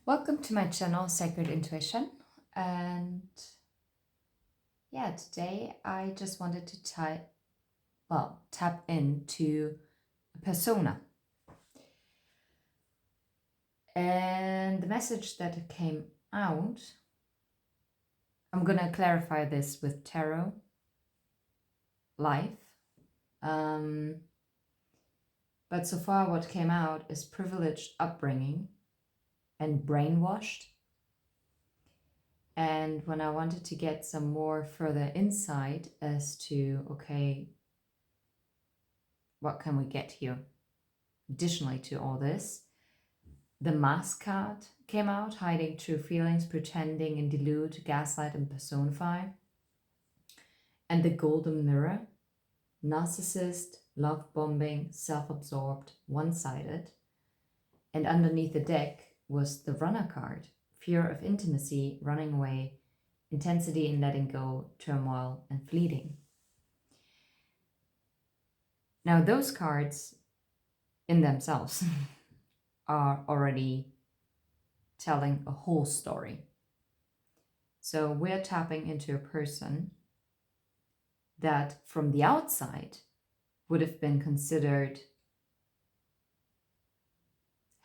Welcome to my channel, Sacred Intuition. And yeah, today I just wanted to tap into a persona. And the message that came out, I'm going to clarify this with tarot life. But so far, what came out is privileged upbringing and brainwashed. And when I wanted to get some more further insight as to, okay, what can we get here? Additionally to all this, the mask card came out, hiding true feelings, pretending and delude, gaslight and personify. And the golden mirror, narcissist, love bombing, self-absorbed, one-sided. And underneath the deck was the runner card, fear of intimacy, running away, intensity in letting go, turmoil and fleeting. Now those cards in themselves are already telling a whole story. So we're tapping into a person that from the outside would have been considered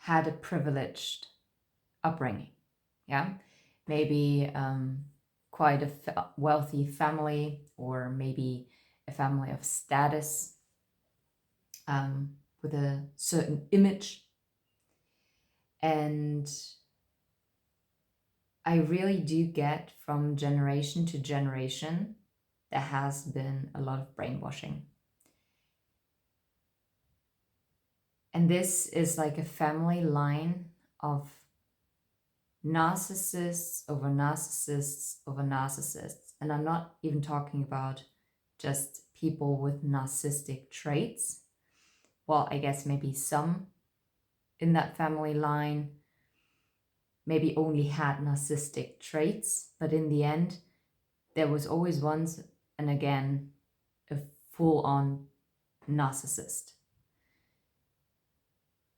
had a privileged upbringing. Yeah, maybe quite a wealthy family, or maybe a family of status with a certain image. And I really do get from generation to generation, there has been a lot of brainwashing. And this is like a family line of narcissists over narcissists over narcissists. And I'm not even talking about just people with narcissistic traits. Well, I guess maybe some in that family line maybe only had narcissistic traits, but in the end, there was always once and again a full-on narcissist.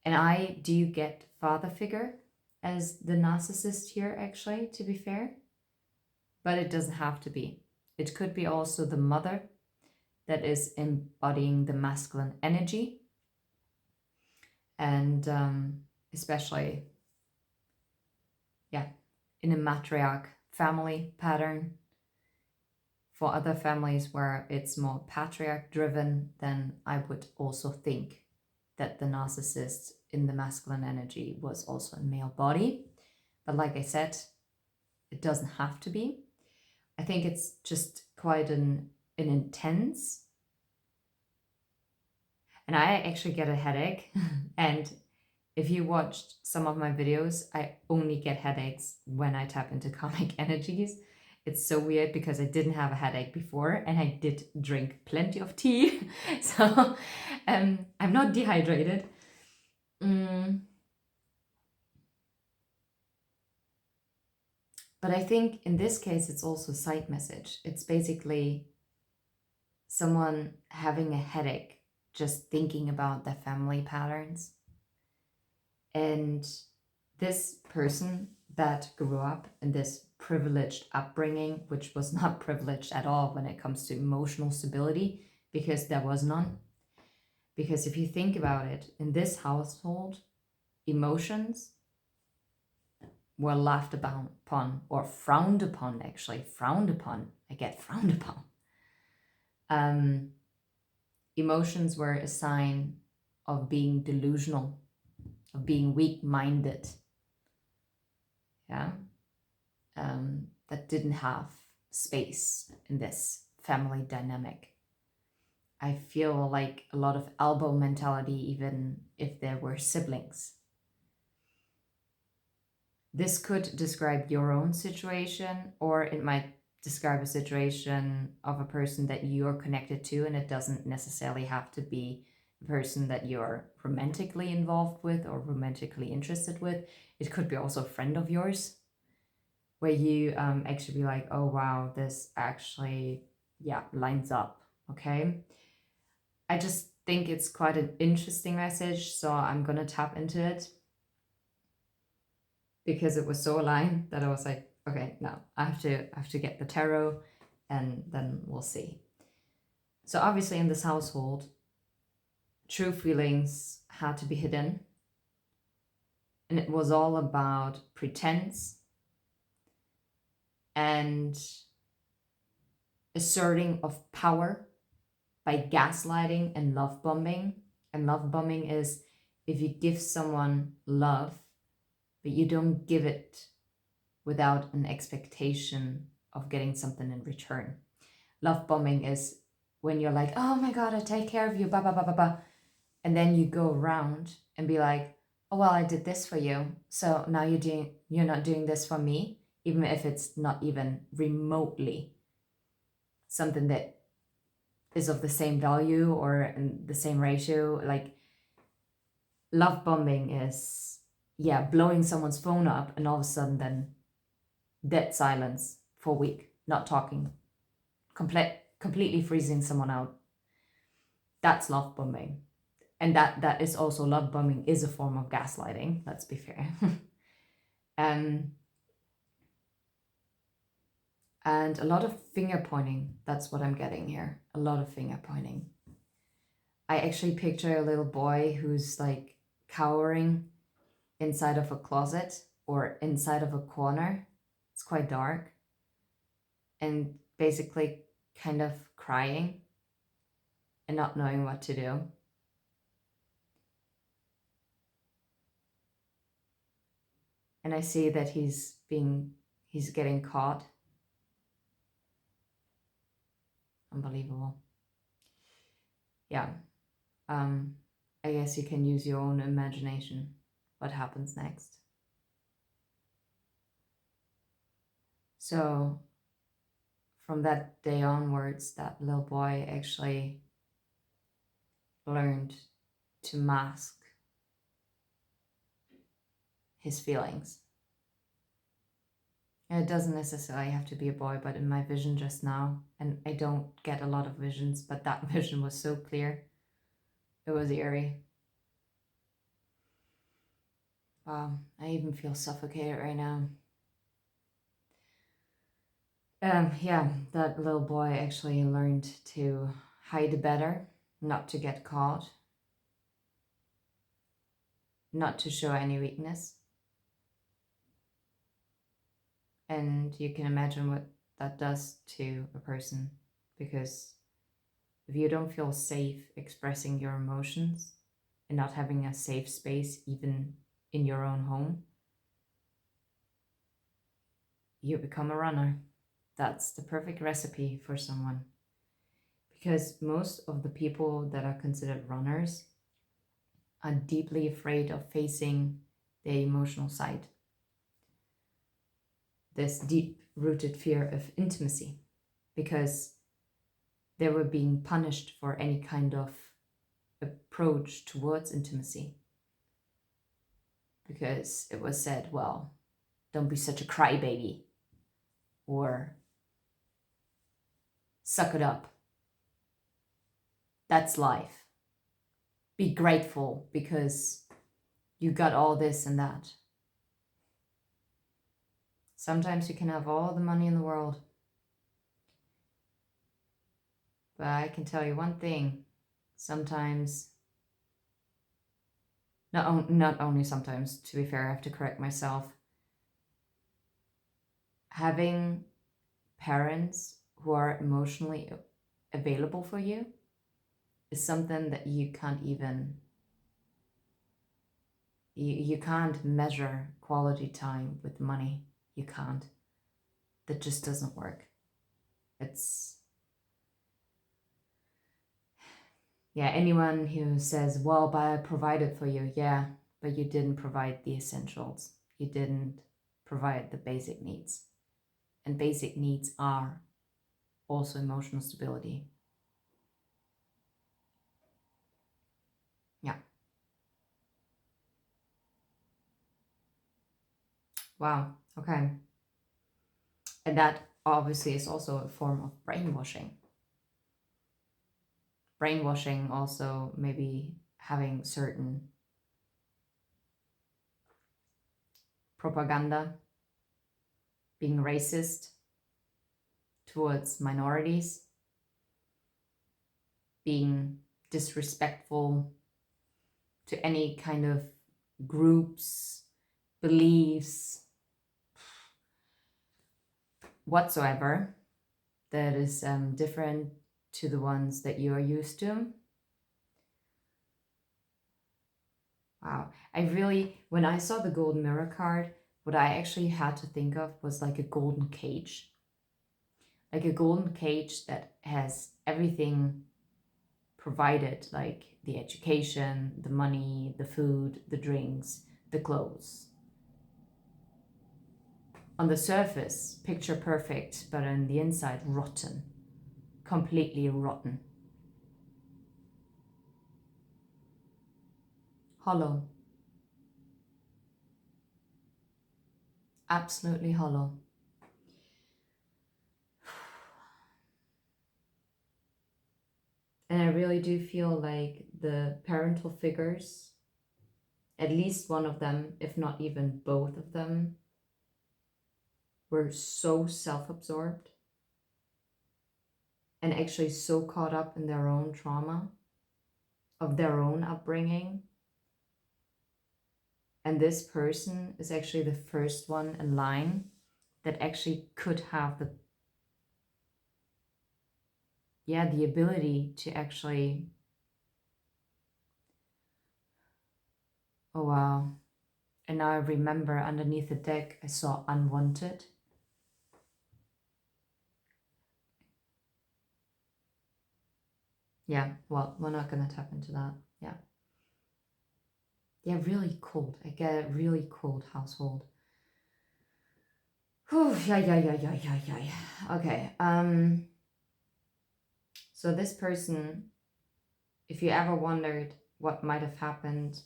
And I do get father figure as the narcissist here, actually, to be fair, but it doesn't have to be. It could be also the mother that is embodying the masculine energy, and especially, yeah, in a matriarch family pattern. For other families where it's more patriarch driven, then I would also think that the narcissist in the masculine energy was also a male body. But like I said, it doesn't have to be. I think it's just quite an intense. And I actually get a headache. And if you watched some of my videos, I only get headaches when I tap into karmic energies. It's so weird because I didn't have a headache before and I did drink plenty of tea. So I'm not dehydrated. But I think in this case, it's also a side message. It's basically someone having a headache just thinking about their family patterns. And this person that grew up in this privileged upbringing, which was not privileged at all when it comes to emotional stability, because there was none. Because if you think about it, in this household, emotions were laughed upon, or frowned upon, actually. Frowned upon. I get frowned upon. Emotions were a sign of being delusional, of being weak-minded. Yeah. That didn't have space in this family dynamic. I feel like a lot of elbow mentality, even if there were siblings. This could describe your own situation, or it might describe a situation of a person that you're connected to, and it doesn't necessarily have to be a person that you're romantically involved with or romantically interested with. It could be also a friend of yours, where you actually be like, oh wow, this actually, yeah, lines up, okay? I just think it's quite an interesting message, so I'm gonna tap into it. because it was so aligned that I was like, okay, no, I have to get the tarot, and then we'll see. So obviously in this household, true feelings had to be hidden, and it was all about pretense and asserting of power by gaslighting and love bombing. And love bombing is if you give someone love, but you don't give it without an expectation of getting something in return. Love bombing is when you're like, oh my God, I take care of you, blah, blah, blah, blah, blah. And then you go around and be like, oh, well, I did this for you. So now you're not doing this for me, even if it's not even remotely something that is of the same value or in the same ratio. Like love bombing is, yeah, blowing someone's phone up and all of a sudden then dead silence for a week, not talking, completely freezing someone out. That's love bombing. And that is also, love bombing is a form of gaslighting, let's be fair. And a lot of finger pointing, that's what I'm getting here. A lot of finger pointing. I actually picture a little boy who's like cowering inside of a closet or inside of a corner. It's quite dark. And basically kind of crying and not knowing what to do. And I see that he's getting caught. Unbelievable. Yeah. I guess you can use your own imagination. What happens next? So from that day onwards, that little boy actually learned to mask his feelings. And it doesn't necessarily have to be a boy, but in my vision just now, and I don't get a lot of visions, but that vision was so clear. It was eerie. Wow, I even feel suffocated right now. Yeah, that little boy actually learned to hide better, not to get caught, not to show any weakness. And you can imagine what that does to a person, because if you don't feel safe expressing your emotions and not having a safe space even in your own home, you become a runner. That's the perfect recipe for someone. Because most of the people that are considered runners are deeply afraid of facing their emotional side. This deep-rooted fear of intimacy, because they were being punished for any kind of approach towards intimacy. Because it was said, well, don't be such a crybaby, or suck it up. That's life. Be grateful because you got all this and that. Sometimes you can have all the money in the world, but I can tell you one thing. Sometimes, not only sometimes, to be fair, I have to correct myself. Having parents who are emotionally available for you is something that you can't even, you can't measure quality time with money. You can't. That just doesn't work. It's, yeah, anyone who says, well, but I provided for you, yeah, but you didn't provide the essentials. You didn't provide the basic needs. And basic needs are also emotional stability. Yeah. Wow. Okay. And that obviously is also a form of brainwashing. Brainwashing also maybe having certain propaganda, being racist towards minorities, being disrespectful to any kind of groups, beliefs, whatsoever that is different to the ones that you are used to. Wow. When I saw the golden mirror card, what I actually had to think of was like a golden cage. Like a golden cage that has everything provided, like the education, the money, the food, the drinks, the clothes. On the surface, picture perfect, but on the inside, rotten. Completely rotten. Hollow. Absolutely hollow. And I really do feel like the parental figures, at least one of them, if not even both of them, were so self-absorbed and actually so caught up in their own trauma of their own upbringing. And this person is actually the first one in line that actually could have the ability to actually, oh wow. And now I remember underneath the deck, I saw unwanted. Yeah, well, we're not going to tap into that. Yeah. Yeah, really cold. I get a really cold household. Whew, yeah. Okay. So this person, if you ever wondered what might have happened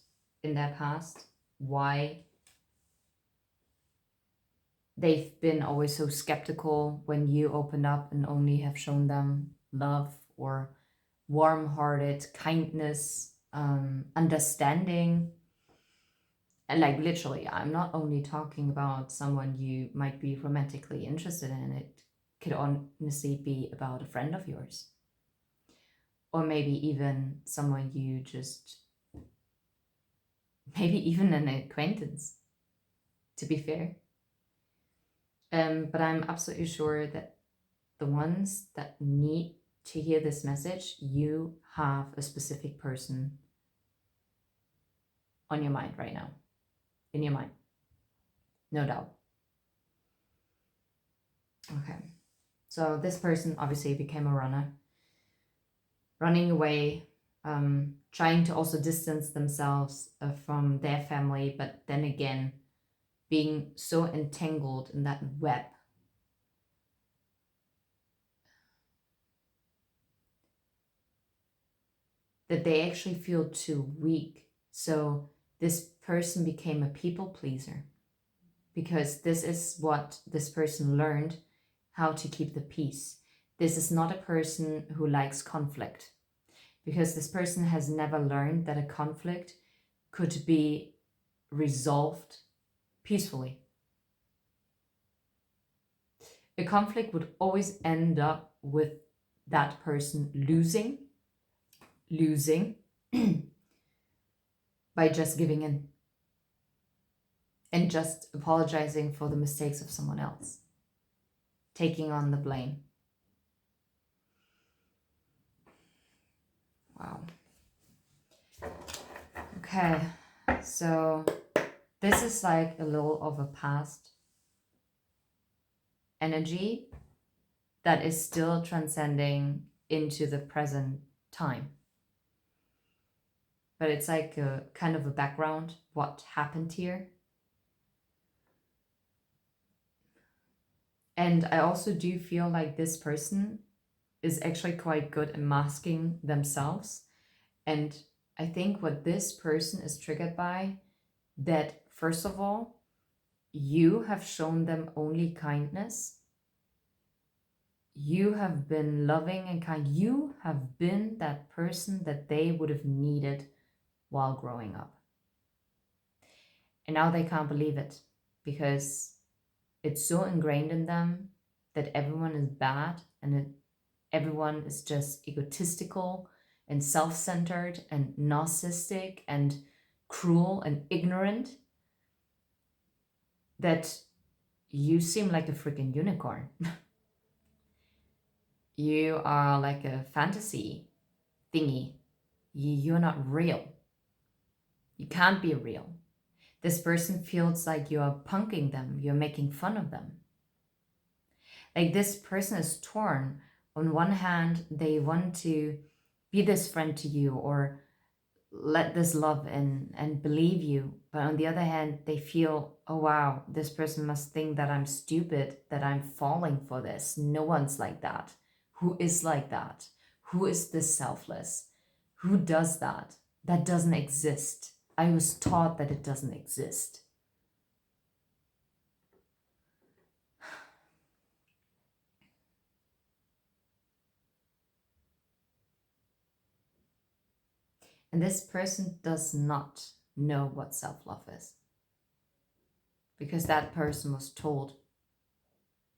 in their past, why they've been always so skeptical when you open up and only have shown them love or warm-hearted kindness, understanding. And like literally, I'm not only talking about someone you might be romantically interested in, it could honestly be about a friend of yours. Or maybe even someone you just, maybe even an acquaintance, to be fair. But I'm absolutely sure that the ones that need to hear this message, you have a specific person on your mind right now. In your mind. No doubt. Okay. So this person obviously became a runner. Running away, trying to also distance themselves from their family, but then again, being so entangled in that web that they actually feel too weak. So this person became a people pleaser because this is what this person learned, how to keep the peace. This is not a person who likes conflict because this person has never learned that a conflict could be resolved peacefully. A conflict would always end up with that person losing by just giving in and just apologizing for the mistakes of someone else, taking on the blame. Wow. Okay, so this is like a little of a past energy that is still transcending into the present time. But it's like a kind of a background, what happened here. And I also do feel like this person is actually quite good at masking themselves. And I think what this person is triggered by, that first of all, you have shown them only kindness. You have been loving and kind. You have been that person that they would have needed while growing up. And now they can't believe it. because it's so ingrained in them that everyone is bad and everyone is just egotistical and self-centered and narcissistic and cruel and ignorant, that you seem like a freaking unicorn. You are like a fantasy thingy. You're not real. You can't be real. This person feels like you are punking them, you're making fun of them. Like this person is torn. On one hand, they want to be this friend to you or let this love in and believe you. But on the other hand, they feel, oh wow, this person must think that I'm stupid, that I'm falling for this. No one's like that. Who is like that? Who is this selfless? Who does that? That doesn't exist. I was taught that it doesn't exist. And this person does not know what self-love is, because that person was told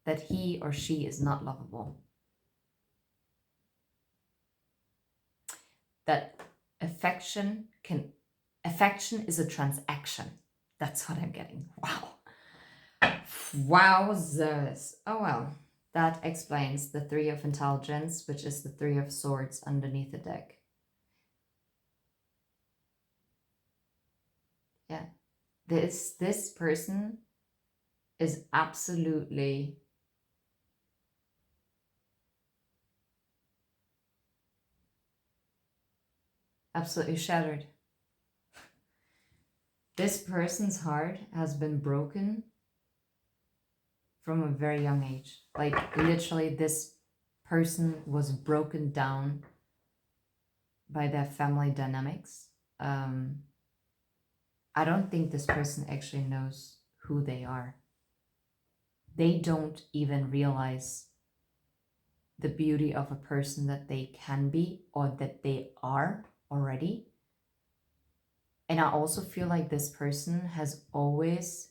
that he or she is not lovable. That affection is a transaction. That's what I'm getting. Wow. Wowzers. Oh well. That explains the 3 of intelligence, which is the 3 of swords underneath the deck. Yeah. This person is absolutely shattered. This person's heart has been broken from a very young age. Like literally this person was broken down by their family dynamics. I don't think this person actually knows who they are. They don't even realize the beauty of a person that they can be or that they are already. And I also feel like this person has always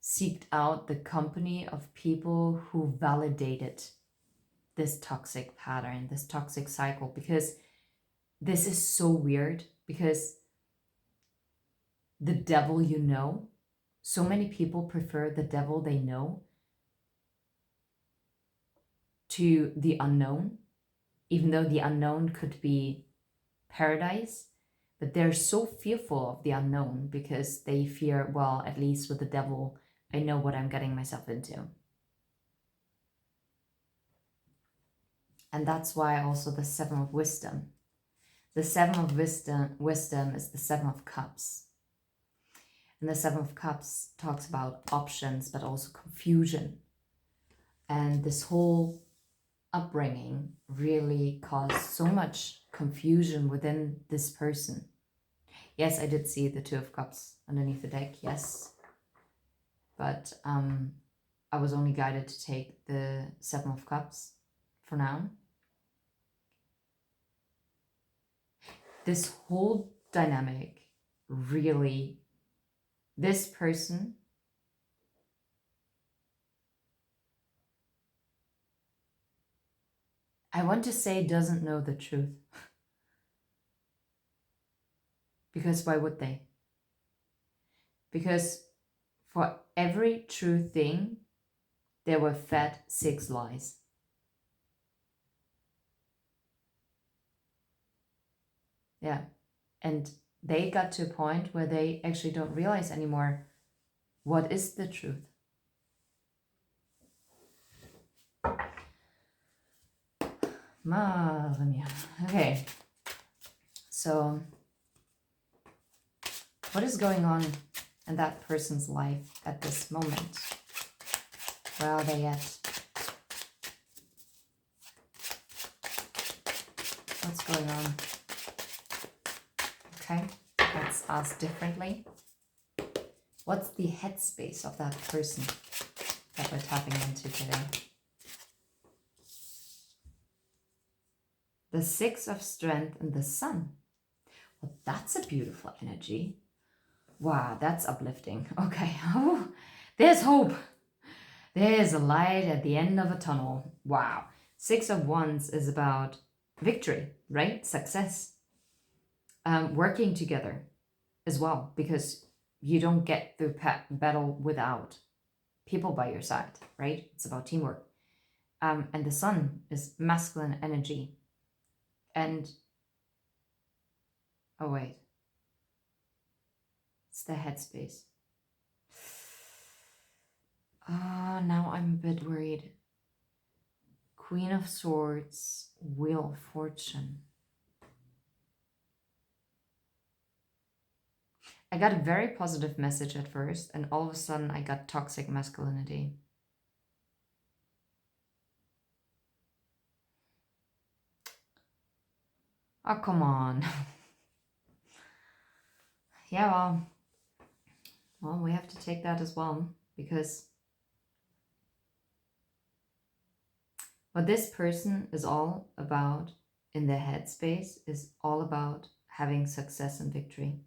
seeked out the company of people who validated this toxic pattern, this toxic cycle, because this is so weird, because the devil you know, so many people prefer the devil they know to the unknown, even though the unknown could be paradise. But they're so fearful of the unknown because they fear, well, at least with the devil, I know what I'm getting myself into. And that's why also the 7 of wisdom. The 7 of wisdom is the 7 of cups. And the 7 of cups talks about options, but also confusion. And this whole upbringing really caused so much confusion within this person. Yes, I did see the 2 of cups underneath the deck, yes. But I was only guided to take the 7 of cups for now. This whole dynamic really, this person I want to say doesn't know the truth. Because why would they? Because for every true thing, there were fed 6 lies. Yeah. And they got to a point where they actually don't realize anymore what is the truth. Mamma mia. Okay. So, what is going on in that person's life at this moment? Where are they at? What's going on? Okay, let's ask differently. What's the headspace of that person that we're tapping into today? The 6 of strength and the sun. Well, that's a beautiful energy. Wow, that's uplifting. Okay. Oh, there's hope. There's a light at the end of a tunnel. Wow. Six of Wands is about victory, right? Success. Working together as well, because you don't get through battle without people by your side, right? It's about teamwork. And the Sun is masculine energy. And, oh wait, it's the headspace. Now I'm a bit worried. Queen of Swords, Wheel of Fortune. I got a very positive message at first, and all of a sudden I got toxic masculinity. Oh, come on. Yeah, well, we have to take that as well, because what this person is all about in their headspace is all about having success and victory.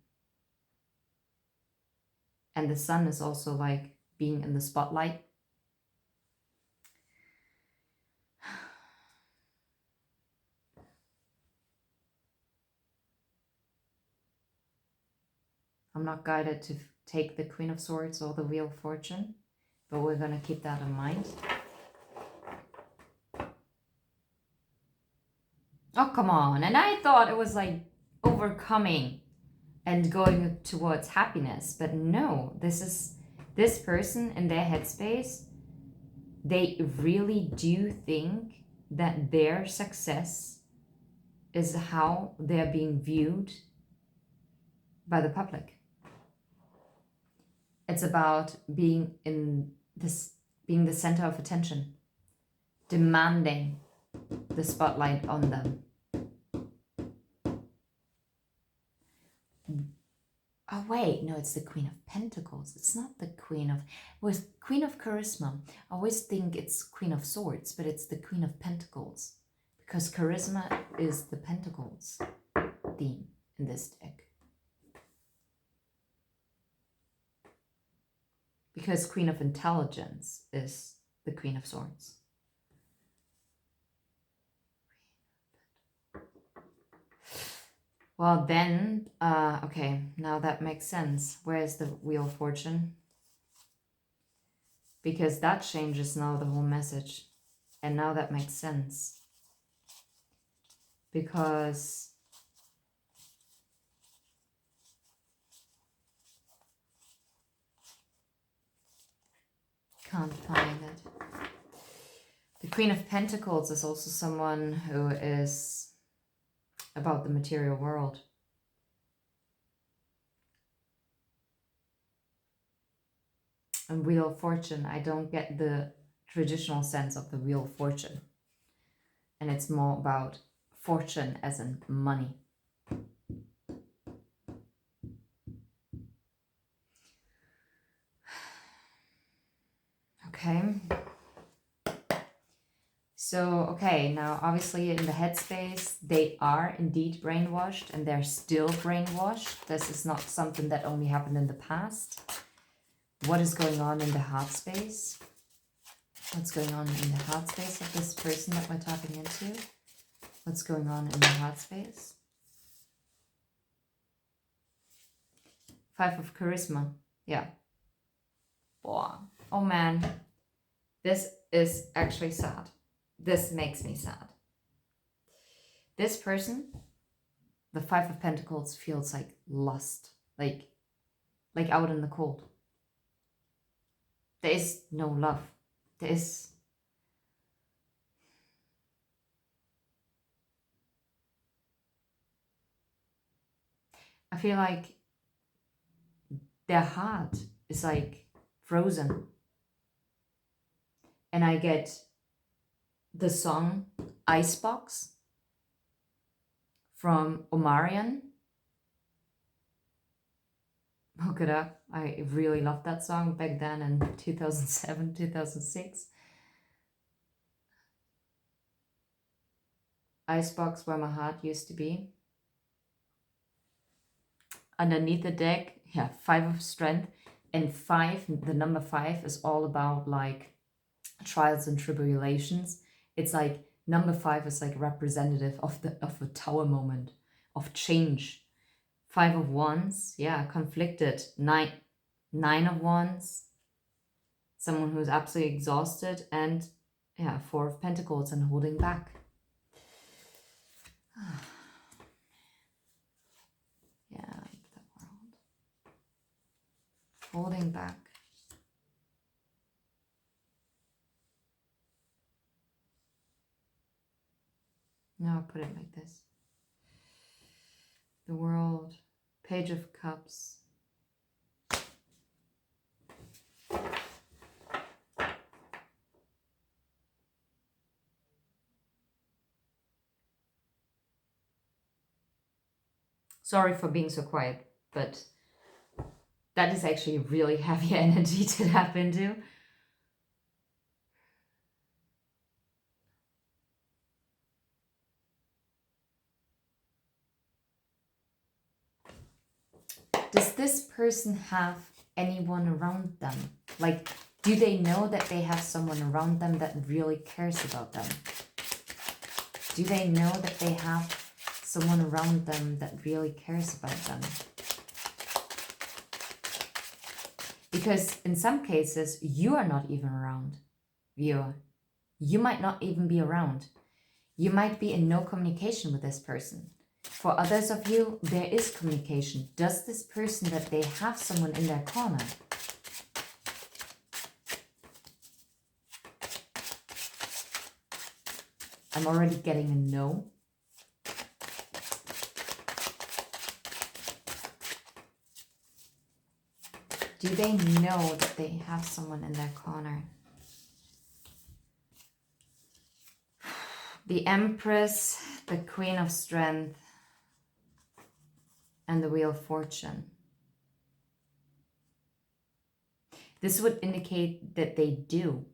And the Sun is also like being in the spotlight. I'm not guided to take the Queen of Swords or the Wheel of Fortune, but we're going to keep that in mind. Oh, come on. And I thought it was like overcoming and going towards happiness. But no, this person in their headspace, they really do think that their success is how they're being viewed by the public. It's about being being the center of attention, demanding the spotlight on them. Oh wait, no, it's the Queen of Pentacles. It's not the Queen of... It was Queen of Charisma. I always think it's Queen of Swords, but it's the Queen of Pentacles. Because charisma is the Pentacles theme in this deck. Because Queen of Intelligence is the Queen of Swords. Well then, okay, now that makes sense. Where's the Wheel of Fortune? Because that changes now the whole message. And now that makes sense. Because can't find it. The Queen of Pentacles is also someone who is about the material world. And Wheel of Fortune, I don't get the traditional sense of the Wheel of Fortune. And it's more about fortune as in money. Okay. So, okay, now obviously in the headspace, they are indeed brainwashed and they're still brainwashed. This is not something that only happened in the past. What is going on in the heart space? What's going on in the heart space of this person that we're tapping into? What's going on in the heart space? Five of Charisma. Yeah. Wow. Oh man. This is actually sad. This makes me sad. This person, the Five of Pentacles, feels like lust. Like out in the cold. There is no love. There is... I feel like their heart is like frozen. And I get the song Icebox from Omarion. Look it up. I really loved that song back then in 2007, 2006. Icebox, where my heart used to be. Underneath the deck, yeah, 5 of strength. And 5, the number 5 is all about like trials and tribulations. It's like number 5 is like representative of a tower moment of change. 5 of Wands, yeah, conflicted. 9 of Wands, someone who's absolutely exhausted, and yeah, 4 of Pentacles and holding back. Yeah, the world. Holding back. No, I'll put it like this. The world, Page of Cups. Sorry for being so quiet, but that is actually really heavy energy to tap into. Does this person have anyone around them? Like, do they know that they have someone around them that really cares about them? Do they know that they have someone around them that really cares about them? Because in some cases, you are not even around, viewer. You might not even be around. You might be in no communication with this person. For others of you, there is communication. Does this person that they have someone in their corner? I'm already getting a no. Do they know that they have someone in their corner? The Empress, the Queen of Strength, and the Wheel of Fortune. This would indicate that they do.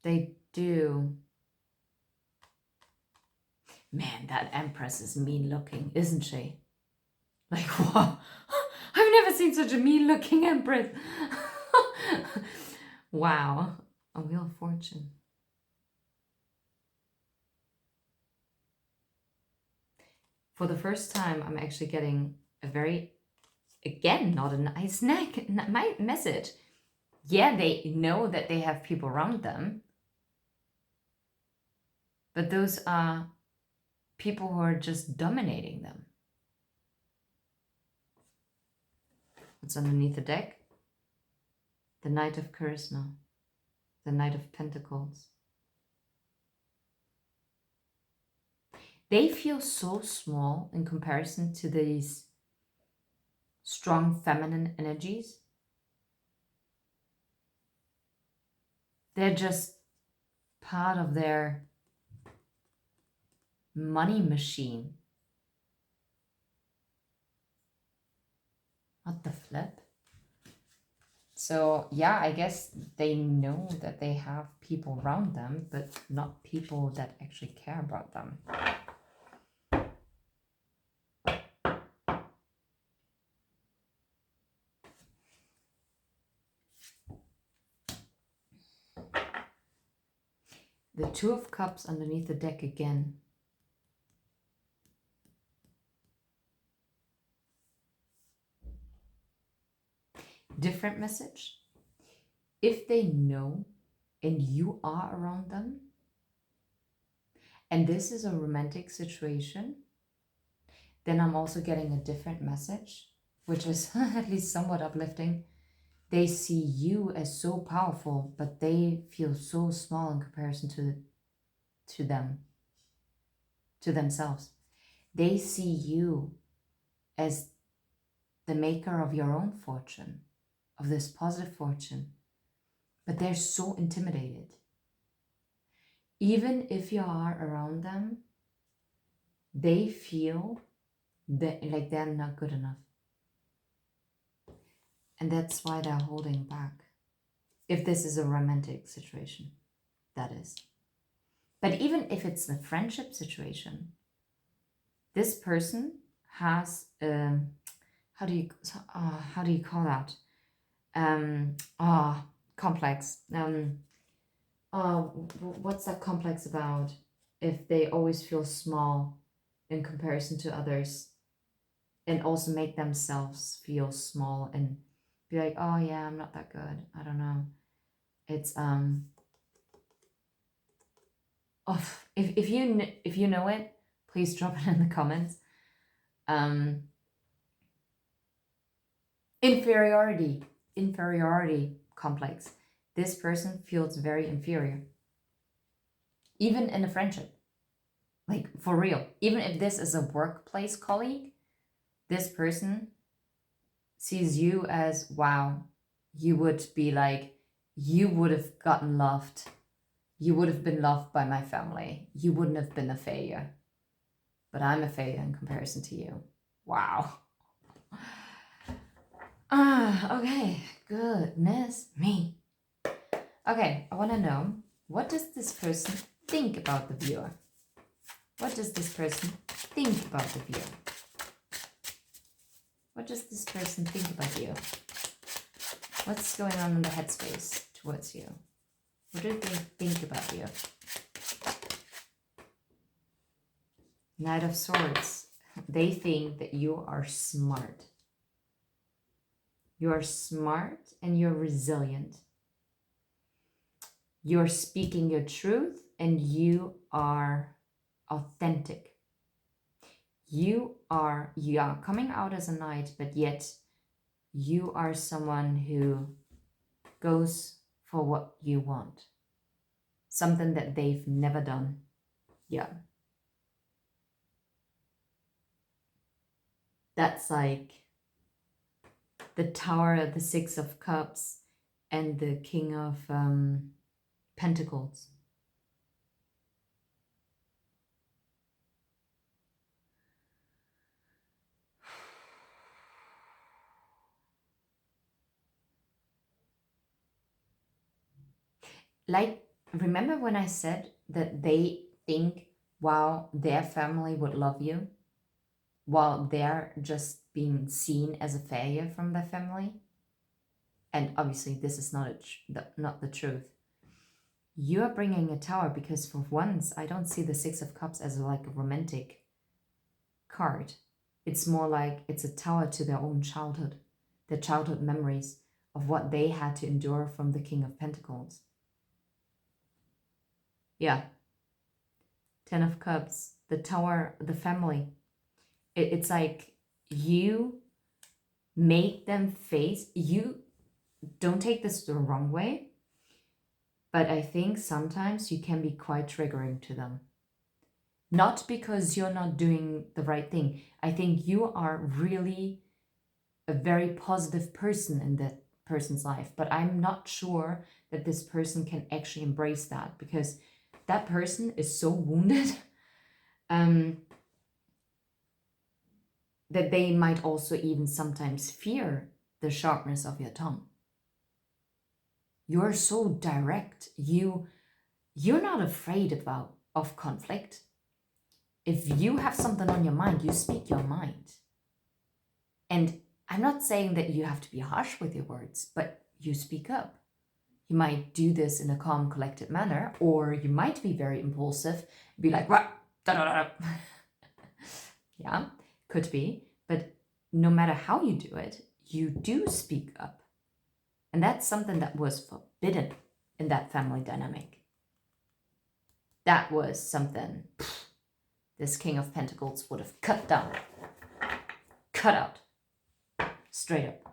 They do. Man, that Empress is mean looking, isn't she? Like, what? I've never seen such a mean looking Empress. Wow. A Wheel of Fortune. For the first time, I'm actually getting a very, again, not a nice message. Yeah, they know that they have people around them. But those are people who are just dominating them. What's underneath the deck? The Knight of Charisma. The Knight of Pentacles. They feel so small in comparison to these strong feminine energies. They're just part of their money machine. What the flip? So yeah, I guess they know that they have people around them, but not people that actually care about them. The Two of Cups underneath the deck again. Different message. If they know and you are around them, and this is a romantic situation, then I'm also getting a different message, which is at least somewhat uplifting. They see you as so powerful, but they feel so small in comparison to them, to themselves. They see you as the maker of your own fortune, of this positive fortune, but they're so intimidated. Even if you are around them, they feel that like they're not good enough. And that's why they're holding back. If this is a romantic situation, that is. But even if it's a friendship situation, this person has how do you call that? Complex. What's that complex about? If they always feel small in comparison to others, and also make themselves feel small and be like, oh yeah, I'm not that good. I don't know. It's oh, if you know it, please drop it in the comments. Inferiority complex. This person feels very inferior, even in a friendship. Like, for real. Even if this is a workplace colleague, this person sees you as, wow, you would be like, you would have gotten loved. You would have been loved by my family. You wouldn't have been a failure. But I'm a failure in comparison to you. Wow. Okay. Goodness me. Okay, I want to know, what does this person think about the viewer? What does this person think about the viewer? What does this person think about you? What's going on in the headspace towards you? What do they think about you? Knight of Swords. They think that you are smart. You are smart and you're resilient. You're speaking your truth and you are authentic. You are coming out as a knight, but yet you are someone who goes for what you want. Something that they've never done. Yeah. That's like the Tower, the Six of Cups, and the King of Pentacles. Like, remember when I said that they think, wow, their family would love you, while they're just being seen as a failure from their family? And obviously this is not the truth. You are bringing a tower because for once I don't see the Six of Cups as like a romantic card. It's more like it's a tower to their own childhood, their childhood memories of what they had to endure from the King of Pentacles. Yeah. Ten of Cups, the tower, the family. It's like you make them face, you don't take this the wrong way, but I think sometimes you can be quite triggering to them. Not because you're not doing the right thing. I think you are really a very positive person in that person's life, but I'm not sure that this person can actually embrace that, because that person is so wounded that they might also even sometimes fear the sharpness of your tongue. You're so direct. You're not afraid of conflict. If you have something on your mind, you speak your mind. And I'm not saying that you have to be harsh with your words, but you speak up. You might do this in a calm, collected manner, or you might be very impulsive, be like, "What? Da, da, da." Yeah, could be. But no matter how you do it, you do speak up. And that's something that was forbidden in that family dynamic. That was something this King of Pentacles would have cut down, cut out, straight up.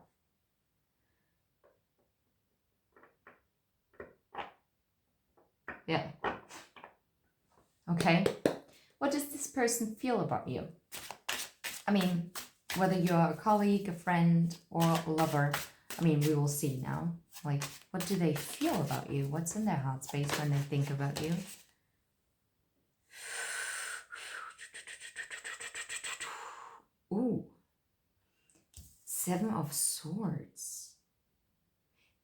Yeah. Okay. What does this person feel about you? I mean, whether you're a colleague, a friend, or a lover, I mean, we will see now. Like, what do they feel about you? What's in their heart space when they think about you? Ooh. Seven of Swords.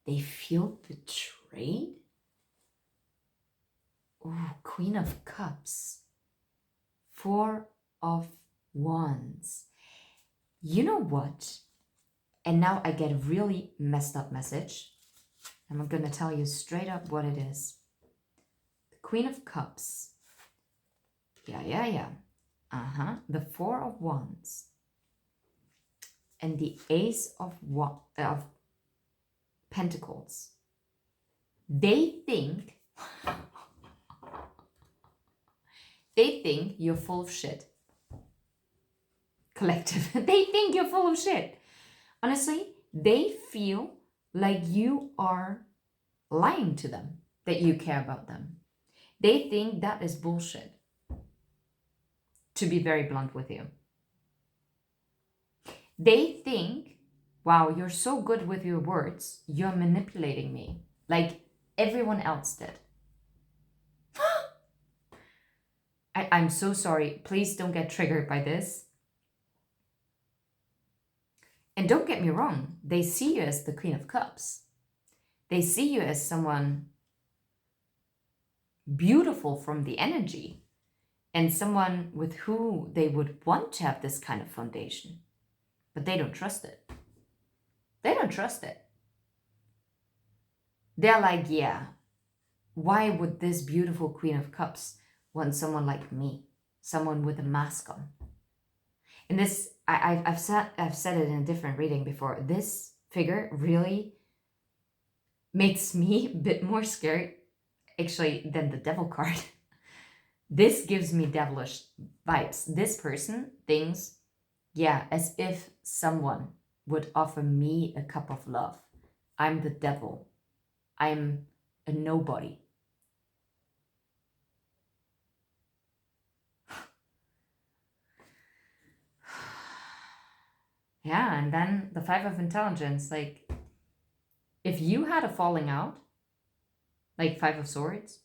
They feel betrayed. Ooh, Queen of Cups. Four of Wands. You know what? And now I get a really messed up message. I'm going to tell you straight up what it is. The Queen of Cups. Yeah. The Four of Wands. And the Ace of Pentacles. They think you're full of shit. Collective. They think you're full of shit. Honestly, they feel like you are lying to them, that you care about them. They think that is bullshit. To be very blunt with you. They think, wow, you're so good with your words, you're manipulating me like everyone else did. I'm so sorry. Please don't get triggered by this. And don't get me wrong, they see you as the Queen of Cups. They see you as someone beautiful from the energy and someone with who they would want to have this kind of foundation. But they don't trust it. They don't trust it. They're like, yeah, why would this beautiful Queen of Cups want someone like me? Someone with a mask on. And this, I've said it in a different reading before. This figure really makes me a bit more scared, actually, than the Devil card. This gives me devilish vibes. This person thinks, yeah, as if someone would offer me a cup of love. I'm the devil. I'm a nobody. Yeah, and then the Five of Intelligence, like, if you had a falling out, like Five of Swords,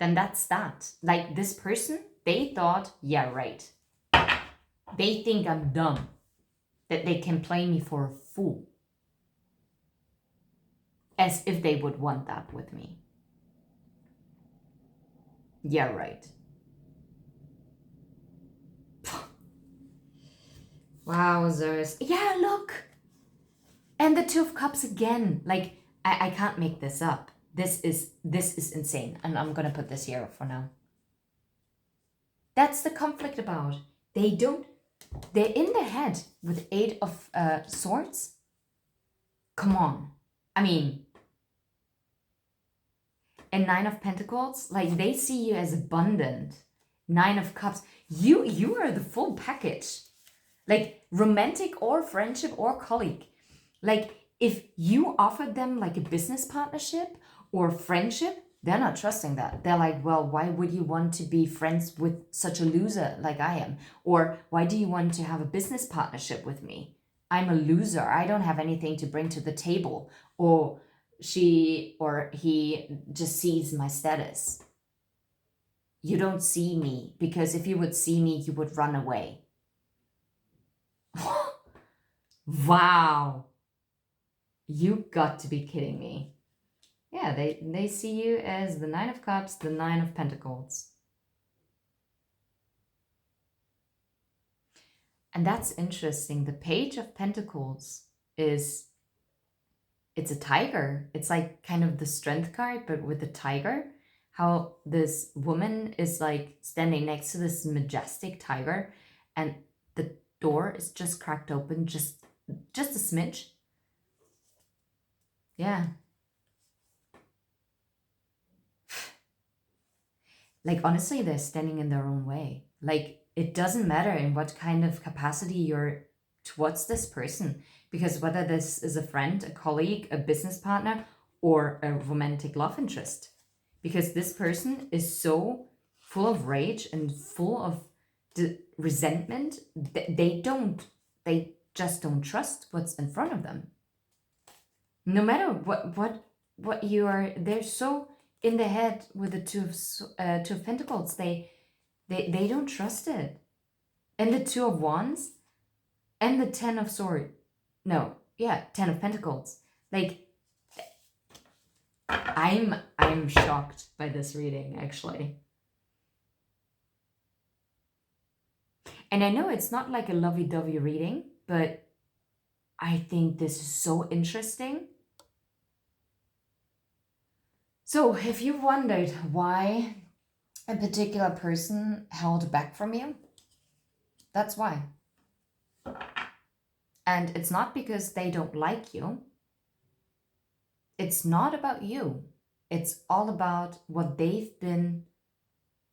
then that's that. Like, this person, they thought, yeah, right. They think I'm dumb, that they can play me for a fool. As if they would want that with me. Yeah, right. Wowzers. Yeah, look. And the Two of Cups again. Like, I can't make this up. This is insane. And I'm gonna put this here for now. That's the conflict about. They're in the head with Eight of Swords. Come on. I mean, and Nine of Pentacles, like, they see you as abundant. Nine of Cups. You are the full package. Like, romantic or friendship or colleague. Like, if you offered them like a business partnership or friendship, they're not trusting that. They're like, well, why would you want to be friends with such a loser like I am? Or why do you want to have a business partnership with me? I'm a loser. I don't have anything to bring to the table. Or she or he just sees my status. You don't see me, because if you would see me, you would run away. Wow. You got to be kidding me. Yeah, they see you as the Nine of Cups, the Nine of Pentacles. And that's interesting. The Page of Pentacles it's a tiger. It's like kind of the strength card, but with a tiger. How this woman is like standing next to this majestic tiger, and the door is just cracked open, just a smidge. Yeah. Like, honestly, they're standing in their own way. Like, it doesn't matter in what kind of capacity you're towards this person, because whether this is a friend, a colleague, a business partner, or a romantic love interest, because this person is so full of rage and full of resentment, they just don't trust what's in front of them. No matter what you are, they're so in the head with the Two of Pentacles. They don't trust it. And the Two of Wands and the Ten of Swords. No, yeah, Ten of Pentacles. Like, I'm shocked by this reading, actually. And I know it's not like a lovey-dovey reading, but I think this is so interesting. So, if you wondered why a particular person held back from you, that's why. And it's not because they don't like you. It's not about you. It's all about what they've been,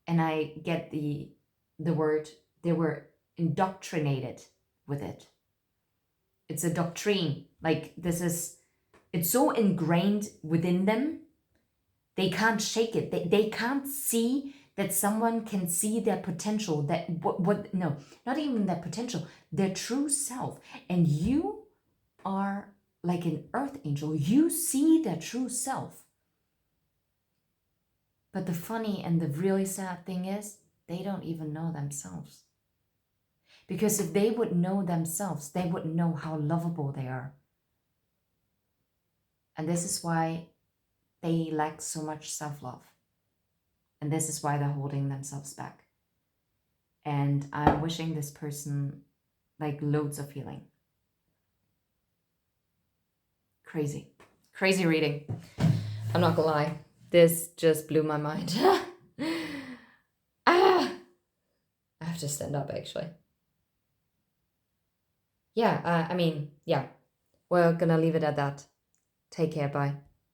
and I get the word, they were indoctrinated with it. It's a doctrine. Like it's so ingrained within them, they can't shake it. They can't see that someone can see their potential, that no, not even their potential, their true self. And you are like an earth angel. You see their true self. But the funny and the really sad thing is, they don't even know themselves. Because if they would know themselves, they would know how lovable they are. And this is why they lack so much self-love. And this is why they're holding themselves back. And I'm wishing this person like loads of healing. Crazy. Crazy reading. I'm not gonna lie. This just blew my mind. I have to stand up, actually. Yeah, I mean, yeah. We're gonna leave it at that. Take care, bye.